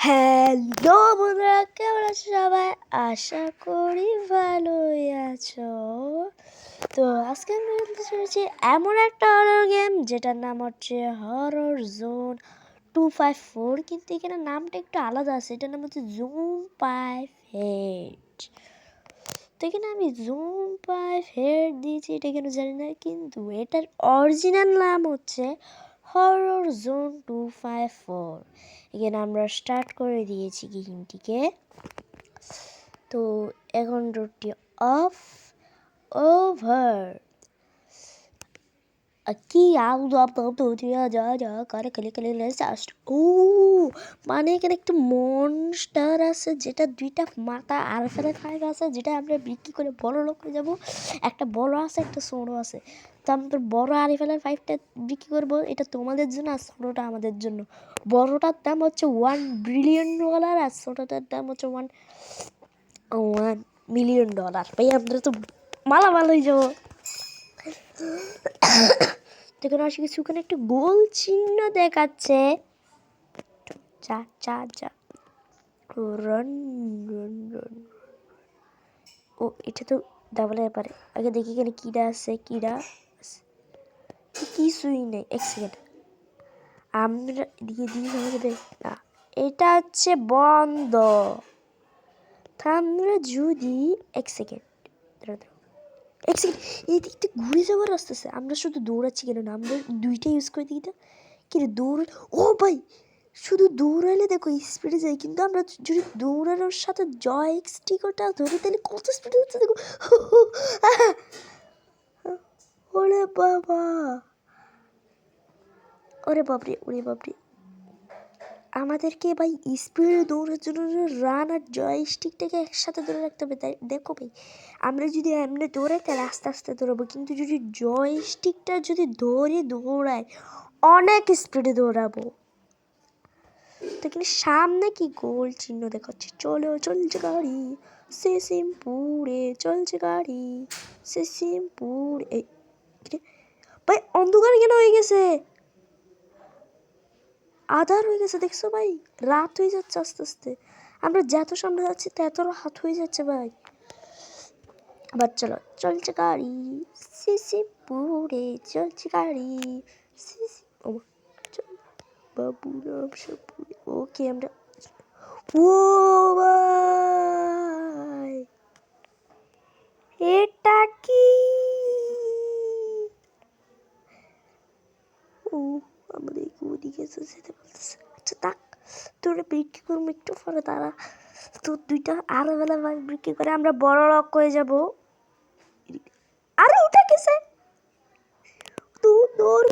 Hello বন্ধুরা, কেমন আছো সবাই? আশা করি ভালোই আছো। তো আজকে আমি বলতে চলেছি এমন একটা হরর গেম যেটার নাম হচ্ছে হরর জোন 254, কিন্তু এখানে নামটা একটু আলাদা আছে। এটার নাম হচ্ছে জুম 5 তো এখানে আমি জুম 5 দিয়েছি, এটা কেন জানি না, কিন্তু এটার অরিজিনাল নাম হচ্ছে হরর জোন 254। এখানে আমরা স্টার্ট করে দিয়েছি গেমটিকে। তো এখন রোডটি অফ ওভার কি করে ও মানে এখানে একটা মনস্টার আছে যেটা দুইটা মাথা আর ফাইভ আছে, যেটা আমরা বিক্রি করে বড় লোক হয়ে যাবো। একটা বড় আছে, একটা ছোট আছে। তো আমরা বড় আরএফএল 5টা বিক্রি করবো, এটা তোমাদের জন্য আর ছোটটা আমাদের জন্য। বড়টার দাম হচ্ছে $1 বিলিয়ন আর ছোটটার দাম হচ্ছে $1 মিলিয়ন। ভাই আমরা তো মালামাল হয়ে যাবো। দেখুন আসি কিছু, ওখানে একটা গোল চিহ্ন দেখাচ্ছে। যা যা যা রান রান রান। ও এটা তো ডাবল ব্যাপারে। আগে দেখি এখানে কিরা আছে, কিরা কিছুই নেই। এক সেকেন্ড, আমরা দিয়ে দিয়ে হয়ে যাবে না, এটা হচ্ছে বন্ধ। আমরা যদি এক সেকেন্ড এই দিকটা ঘুরে যাওয়ার রাস্তা আছে। আমরা শুধু দৌড়াচ্ছি কেন না? আমরা দুইটা ইউজ করে দিই কি রে দৌড়। ও ভাই শুধু দৌড়াইলে দেখো স্পিডে যায়, কিন্তু আমরা যদি দৌড়ানোর সাথে জয় স্টিকটা ধরি তাহলে কত স্পিডে হচ্ছে দেখো। ওরে বাবা, ওরে বাপরে, ওরে বাপরে। আমাদেরকে ভাই স্পিডে দৌড়ার জন্য রান আর জয় স্টিকটাকে একসাথে ধরে রাখতে হবে। তাই দেখো ভাই, আমরা যদি এমনি দৌড়াই তাহলে আস্তে আস্তে দৌড়াবো, কিন্তু যদি জয় স্টিকটা যদি ধরে দৌড়াই অনেক স্পিডে দৌড়াবো। তো কিন্তু সামনে কি গোল চিহ্ন দেখাচ্ছে, চলো চলছে গাড়ি সে সিমপুরে, চলছে গাড়ি সে সিমপুর। এই ভাই অন্ধকার কেন হয়ে গেছে? আধার হয়ে গেছে দেখছো ভাই? রাত হয়ে যাচ্ছে আস্তে আস্তে। আমরা যত সামনে যাচ্ছি তত রাত হয়ে যাচ্ছে ভাই। আবার চলো চলছে গাড়ি সিসিমপুরে, চলছে গাড়ি সিসি। ও বাবুরাম সাপুরে। ওকে আমরা ও ভাই এটা কি? ও আমাদের ওদিকে যেতে বলতেছে। আচ্ছা থাক, তোরা বিক্রি করবো একটু পরে, তারা তোর দুইটা আরো বেলা বিক্রি করে আমরা বড় লোক হয়ে যাবো। আরে উঠে গেছে, দৌড় দৌড়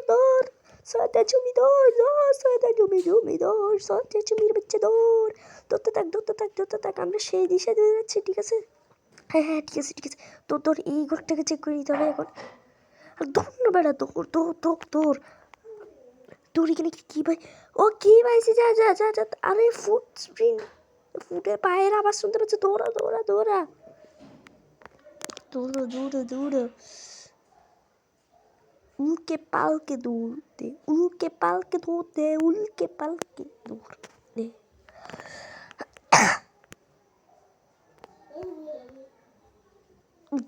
সত্যি জমি দৌড় দৌড়, সত্যি জমি দৌড়, সত্যি জমির বাচ্চা দৌড়। ধরতে থাক ধরতে থাক ধরতে থাক, আমরা সেই দিশা দিয়ে যাচ্ছি। ঠিক আছে, হ্যাঁ হ্যাঁ ঠিক আছে ঠিক আছে। তোর এই ঘরটাকে চেক করে নিতে হবে এখন। আর দৌড় না বেড়া, দৌড় দৌড় দৌড় দৌড় দৌড়। এখানে কি ভাই? ও কি পাইছি, যা যা যা যা। আরে ফুট স্প্রিন্ট, ফুটের পায়ের আবার শুনতে পাচ্ছি। দৌড়া দৌড়া দৌড়া দৌড়ো দৌড়ো দৌড়ো। উল্কে পালকে দৌড়তে, উল্কে পালকে দৌড়তে, উল্কে পালকে দৌড়তে।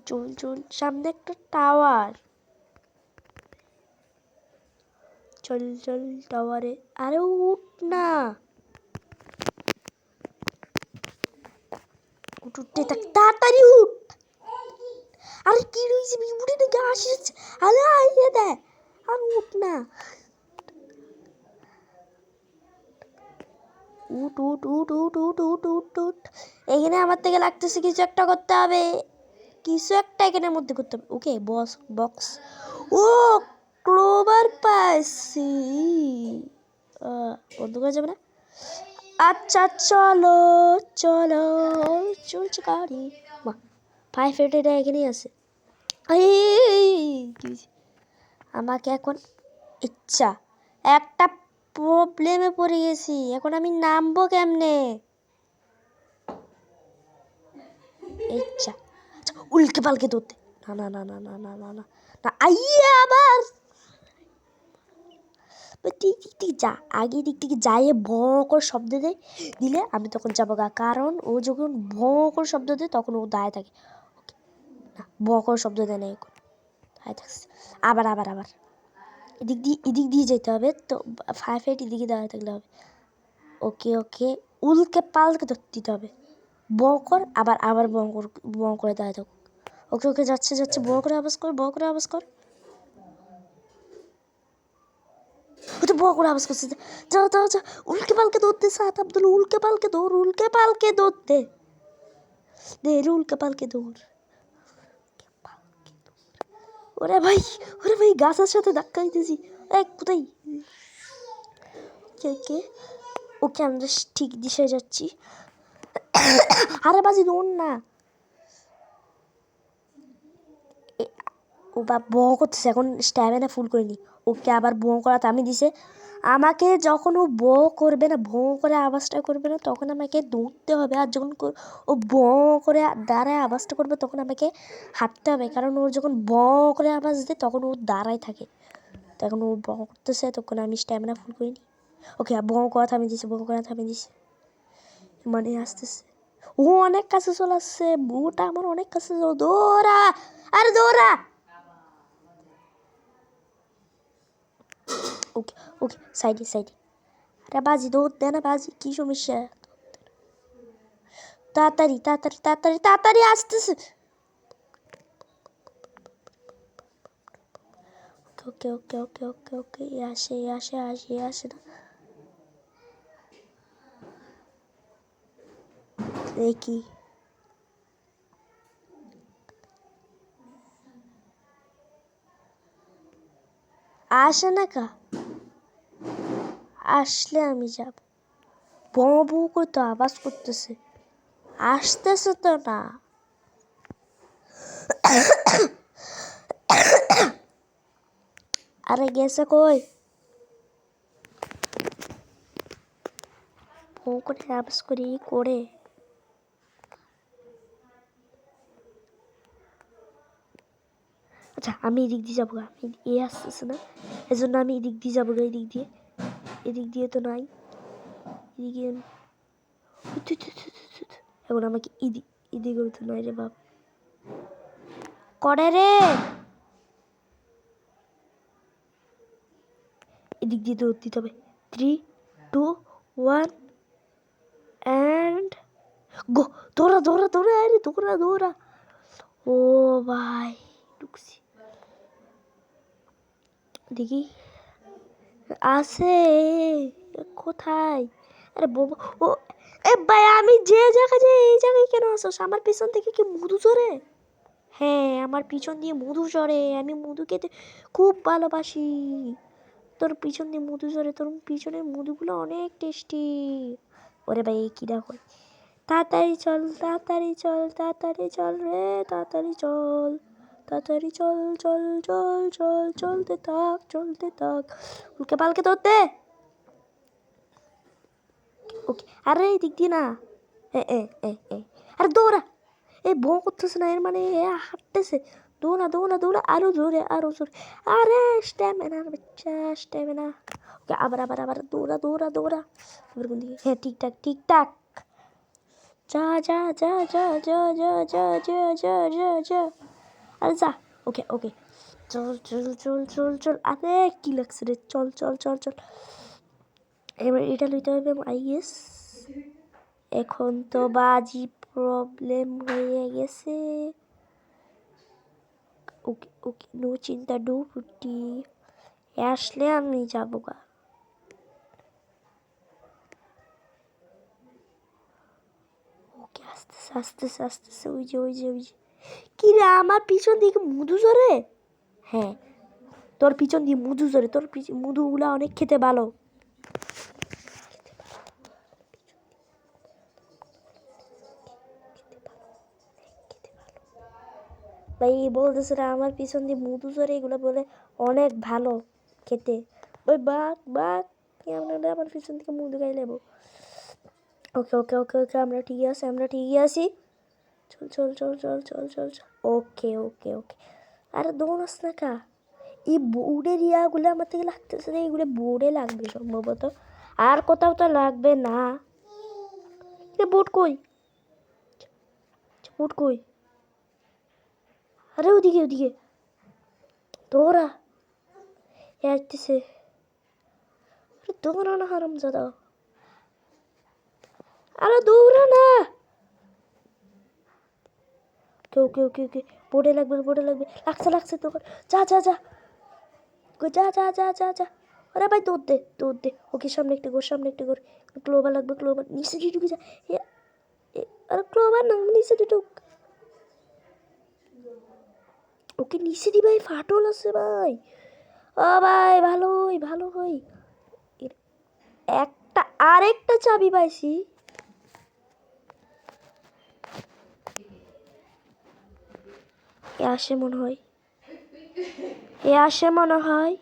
চল চল, সামনে একটা টাওয়ার। চল চল টাওয়ারে। আরে উঠ না, উঠতে থাক, তাড়াতাড়ি উঠ। আরে কি রয়েছে উঠে না, গা আসছে। আরে আইয়ে দে, আর উঠ না। উঠ উঠ উঠ উঠ উঠ উঠ উঠ উঠ। এখানে আমার থেকে লাগতেছে কিছু একটা করতে হবে, কিছু একটা এখানের মধ্যে করতে হবে। ওকে বস বক্স। ও ক্লোবার পাইছি, বন্ধ করা যাবে না। আচ্ছা চলো চলো, চলছে গাড়ি। মা 5 এটা এখানেই আছে। আমাকে এখন ইচ্ছা একটা প্রবলেমে পড়ে গেছি, এখন আমি নামবো কেমনে? ইচ্ছা উল্কে পালকে ধরতে। না না না না না না না না না, আইয়ে আবার তুই দিক থেকে যা, আগে দিক থেকে যাইয়ে ভ করে শব্দ দিলে আমি তখন যাবো গা, কারণ ও যখন ভ করে শব্দ দেয় তখন ও দাঁড়ায় থাকে। না, ভ করে শব্দ দেয় না, এখন দাঁড়ায় থাকছে। আবার আবার আবার এদিক দিয়ে যেতে হবে, তো 5 ফিট এদিকে দাঁড়ায় থাকলে হবে। ওকে ওকে, উল্কে পালকে ধরতে দিতে হবে। ব কর, আবার আবার ব করে দাঁড়ায় থাকুক। ওকে ওকে, যাচ্ছে যাচ্ছে, ব করে আওয়াজ কর, ব করে আওয়াজ কর। তো ব করে আওয়াজ করছে, যাও যাও যাও, উল্কে পালকে ধরতে সাত আব্দুল, উল্কে পালকে দৌড়, উল্কে পালকে দৌড়তে দে, উল্কে পালকে দৌড়। ওরে ভাই, ওরে ভাই, গাছের সাথে ধাক্কা দিতেছি। এক কোথায়? ওকে ওকে, আমরা ঠিক দিশায় যাচ্ছি। আরে বাজি দৌড় না। ও বা ব করতেছে, এখন স্ট্যামিনা ফুল করে নি। ওকে আবার ব করাতে আমি দিছে আমাকে, যখন ও ব করবে না, ভোঁ করে আওয়াজটা করবে না, তখন আমাকে দৌড়তে হবে। আর যখন ও ব করে দাঁড়ায় আওয়াজটা করবে তখন আমাকে হাঁটতে হবে, কারণ ওর যখন ব করে আওয়াজ দেয় তখন ও দাঁড়ায় থাকে। তখন ও ব করতেছে, তখন আমি স্ট্যামিনা ফুল করে নিই। ওকে, ব করা থামিয়ে দিছে, ব করা থামিয়ে দিছে, মানে আসতেছে। ও অনেক কাছে চলে আসছে, বউটা আমার অনেক কাছে, দৌড়া, আরে দৌড়া। ওকে ওকে, সাইডে সাইডে। আরে বাজি দৌড় দে না বাজি, কি সমস্যা? তাড়াতাড়ি তাড়াতাড়ি তাড়াতাড়ি তাড়াতাড়ি আসতেছে। ওকে ওকে ওকে ওকে ওকে, আসে আসে আসে আসে না দেখি। আসে না কা, আসলে আমি যাব। বউ বউ করে তো আওয়াজ করতেছে, আসতেছে তো না। আরে গেছে কই? বউ করে আওয়াজ করি করে। আচ্ছা, আমি এদিক দিয়ে যাবো, আমি এ আসতেছে না, এজন্য আমি এদিক দিয়ে যাবো, এদিক দিয়ে। এদিক দিয়ে তো নাই, এদিকে এখন আমাকে এদিকে তো নাই রে বাপ, করে রে। এদিক দিয়ে দৌড় দিতে হবে। 3, 2, 1 অ্যান্ড গো। দৌড়া দৌড়া দৌড়া, আরে দৌড়া দৌড়া। ও ভাই, ঢুকছি দেখি আছে কোথায়? আরে বাবা, ও এ ভাই, আমি যে জায়গায় যাই এই জায়গায় কেন আসোস? আমার পিছন থেকে কি মধু চড়ে? হ্যাঁ, আমার পিছন দিয়ে মধু চড়ে, আমি মধু খেতে খুব ভালোবাসি। তোর পিছন দিয়ে মধু চড়ে, তোর পিছনের মধুগুলো অনেক টেস্টি। ওরে ভাই, কি দেখো, তাড়াতাড়ি চল তাড়াতাড়ি চল তাড়াতাড়ি চল রে, তাড়াতাড়ি চল তাড়াতাড়ি চল, চল চল চল, চলতে থাক চলতে থাক, উল্কে পালকে ধরতে। ওকে, আরে এই দিক দিয়ে না, এ এ এ এ আরে দৌড়া। এ বউ করতেছে না, এর মানে এ হাঁটতেছে। দৌড়া দৌড়া দৌড়া, আরো জোরে আরো জোরে। আরে স্ট্যামিনা বাচ্চা, স্ট্যামিনা। ওকে, আবার আবার আবার দৌড়া দৌড়া দৌড়া। এবার কোন দিকে? হ্যাঁ, ঠিকঠাক ঠিকঠাক, যা যা যা যা যা যা যা যা যা যা যা, আরে যা। ওকে ওকে, চল চল চল চল চল, আরে কি লাগছে রে, চল চল চল চল। এবার এটা লইতে হবে আই গেস। এখন তো বাজি প্রবলেম হয়ে গেছে। ওকে ওকে, নো চিন্তা ডু ফুটি, আসলে আমি যাবো গা। ওকে, আস্তেছে আস্তেছে আস্তেছে, ওই যে ওই যে ওই যে, কি রে আমার পিছন দিকে মধু ঝরে? হ্যাঁ, তোর পিছন দিয়ে মধু ঝরে, তোর মধুগুলা অনেক খেতে ভালো। ভাই বলতেছে না, আমার পিছন দিয়ে মধু ঝরে, এগুলো বলে অনেক ভালো খেতে। ওই বাঘ বাঘ, আমরা আমার পিছন থেকে মধু খাই নেবো। ওকে ওকে ওকে ওকে, আমরা ঠিকই আছি, আমরা ঠিকই আছি। চল চল চল চল চল চল চল, ওকে ওকে ওকে। আরে দৌড়াস না কা, এই বোর্ডের ইয়াগুলো আমার থেকে লাগতেছে না, এগুলো বোর্ডে লাগবে সম্ভবত, আর কোথাও তো লাগবে না। বোর্ড কই, বোর্ড কই? আরে ওদিকে ওদিকে তোরা আসতেছে, দৌড়া না হারাম জাদা, আরে দৌড়া না। ওকে ওকে ওকে বোর্ডে লাগবে, বোর্ডে লাগবে, লাগছে লাগছে তোর, যা যা যা যা যা যা যা যা। আরে ভাই দৌড় দে দৌড় দে, ওকে সামনে একটু ঘর, সামনে একটু ঘর, ক্লোভার লাগবে, ক্লোভার নিচে দিয়ে ঢুকে যা। আরে ক্লোভার না, নিচে দিয়ে ঢুক, ওকে নিচে দি ভাই, ফাটল আছে ভাই। ও ভাই ভালো হই ভালো হই, একটা আরেকটা চাবি পাইছি। এ আসে মনে হয়, এ আসে মনে হয়।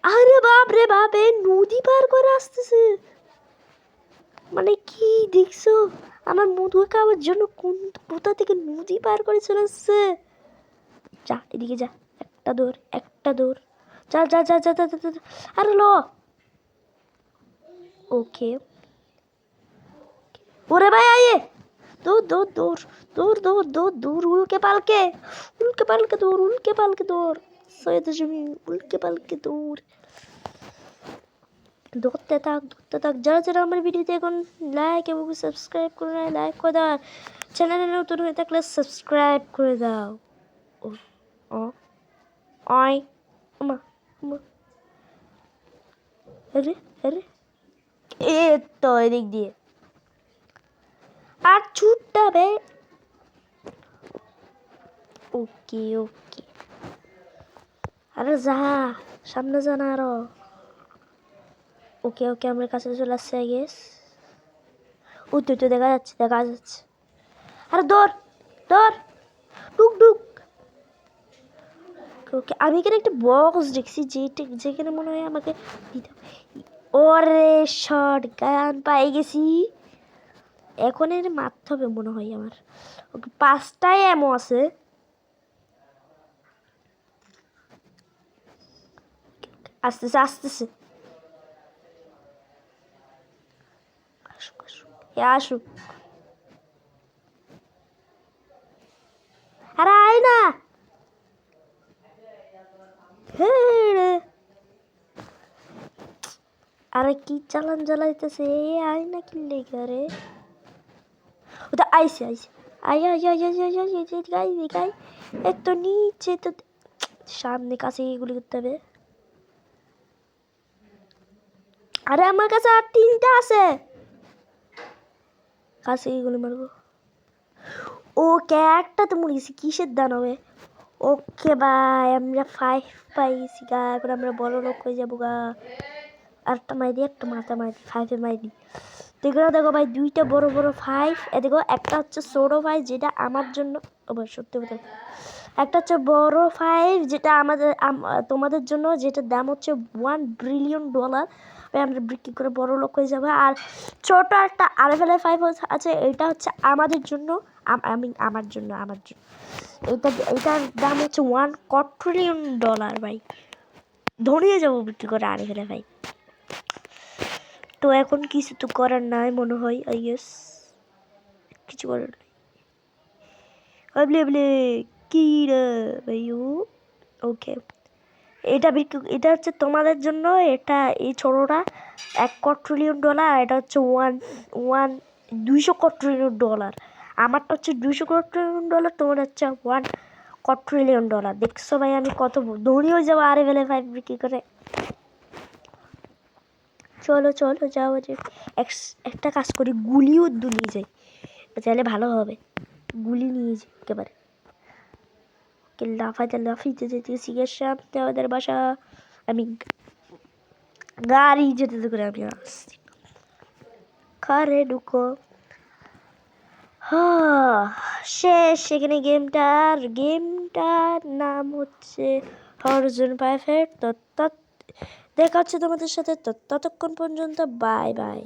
আরে বাপ রে বাপ, এ নদী পার করে আসতেছে, মানে কি দেখছো? আমার মধু খাওয়ার জন্য কোথা থেকে নদী পার করে চলে আসছে। যা এদিকে যা, একটা দৌড় একটা দৌড়, যা যা যা যা যা যা। আরে লো, ওকে ওরে ভাই আয়ে, দৌড় দৌড় দৌড় দৌড় দৌড় দৌড় দৌড়, উল্কে পালকে দৌড়, উল্কে পালকে দৌড়, সৈয়দ জমি উল্কে পালকে দৌড়, ধরতে থাক ধরতে থাক। যারা যারা আমার ভিডিওতে এখন লাইক এবং সাবস্ক্রাইব করে নেয়, লাইক করে দাও, চ্যানেলে নতুন হয়ে থাকলে সাবস্ক্রাইব করে দাও। ও ও অয় মা মা, আরে আরে এ তো এদিক দিয়ে আর ছুটটা বে। ওকে ওকে, আরে যা সামনে যা না আরো। ওকে ওকে আমার কাছে চলে আসছে আই গেস। ওই তো দেখা যাচ্ছে দেখা যাচ্ছে। আরে দৌড় দৌড়, ডুক ডুক। ওকে আমি এখানে একটা বক্স দেখছি, যেখানে মনে হয় আমাকে দিতে। ওরে শর্ট গান পাই গেছি, এখন এর মারতে হবে মনে হয় আমার। ওকে 5টাই এমো আছে। আসতেছে আসতেছে, আসুক আসুক আসুক। আরে আয় না, আরে কি চালান জ্বালাইতেছে, আয় না কি লেগে রে। ওটা আইসে আইসে, আয় আয় আয় আয় আয় আয় গাই গাই, এত নিচে তো সামনে কাছে এগুলি করতে হবে। আরে আমার কাছে আর 3টা আছে, কাছে এগুলি মারবো। ওকে একটা তো মরে গেছি, কিসের দান হবে। ওকে ভাই আমরা 5 পাইছি গা, এখন আমরা বড় লোক হয়ে যাবো গা। আরেকটা মাই দিই, একটা মাথা মাই দিই, 5-এ মাই দিই। দেখো দেখো ভাই 2টা বড় বড় 5, এ দেখো একটা হচ্ছে ছোট 5 যেটা আমার জন্য, সত্যি কথা, একটা হচ্ছে বড় 5 যেটা আমাদের তোমাদের জন্য, যেটার দাম হচ্ছে $1 বিলিয়ন। আমরা বিক্রি করে বড় লোক হয়ে যাবো। আর ছোট একটা আরএফএল 5 আছে, এটা হচ্ছে আমাদের জন্য, আমার জন্য এটার দাম হচ্ছে $1 কোটি ভাই, ধনী হয়ে যাবো বিক্রি করে আরএফএল ভাই। তো এখন কিছু তো করার নাই মনে হয়, আই গেস কিছু করার নাই। বলে কি রে ভাইউ। ওকে এটা হচ্ছে তোমাদের জন্য, এটা এই ছোটটা $1 কোটি, আর এটা হচ্ছে 200 কোটি। আমারটা হচ্ছে $200 কোটি, তোমার হচ্ছে $1 কোটি। দেখছো ভাই আমি কত ধনী হয়ে যাবো আরে বেলে 5 বিক্রি করে। চলো চলো যাও, যে একটা কাজ করি, গুলিও নিয়ে যাই, তাহলে ভালো হবে। গুলি নিয়ে যাই একেবারে, লাফাইতে যেতেছি সামনে আমাদের বাসা। আমি গাড়ি যেতে করে আমি আসছি, কারে ঢুকো। শেষ এখানে গেমটার নাম হচ্ছে হরজন পারফেক্ট। দেখা হচ্ছে তোমাদের সাথে, ততক্ষণ পর্যন্ত বাই বাই।